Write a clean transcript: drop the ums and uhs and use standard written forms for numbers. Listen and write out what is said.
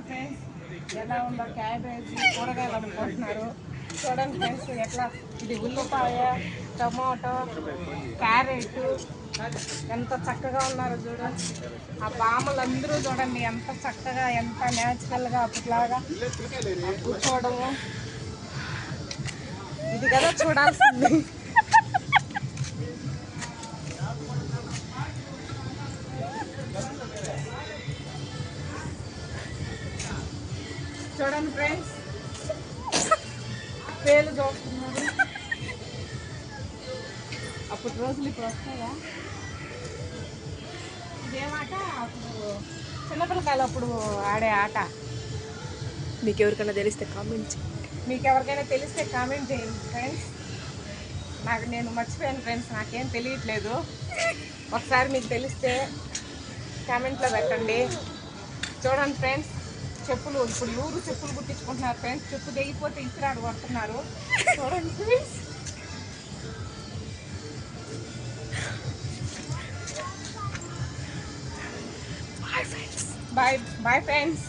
చూడండి ఫ్రెండ్స్ ఎలా ఉందో క్యాబేజీ కూరగాయలు అమ్ముకుంటున్నారు. చూడండి ఫ్రెండ్స్ ఎట్లా ఇది ఉల్లిపాయ, టమాటో, క్యారెట్ ఎంత చక్కగా ఉన్నారు చూడండి. ఆ బామ్మలందరూ చూడండి ఎంత చక్కగా ఎంత న్యాచురల్గా అప్పట్లాగా కూర్చోవడము. ఇది కదా చూడాల్సింది. చూడండి ఫ్రెండ్స్ పేలు చూస్తున్నారు. అప్పుడు రోజులు ఇప్పుడు వస్తాయా? ఇదేమాట అప్పుడు చిన్నపిల్లకాయలు అప్పుడు ఆడే ఆట. మీకు ఎవరికైనా తెలిస్తే కామెంట్ చేయండి. మీకు ఎవరికైనా తెలిస్తే కామెంట్ చేయండి ఫ్రెండ్స్. నేను మర్చిపోయాను ఫ్రెండ్స్, నాకేం తెలియట్లేదు. ఒకసారి మీకు తెలిస్తే కామెంట్లో పెట్టండి. చూడండి ఫ్రెండ్స్ చెప్పులు ఇప్పుడు ఎవరు చెప్పులు కుట్టించుకుంటున్నారు ఫ్రెండ్స్. చెప్పు తెగిపోతే ఇసురాడు కొడుతున్నారు. చూడండి ఫ్రెండ్స్. Bye bye friends.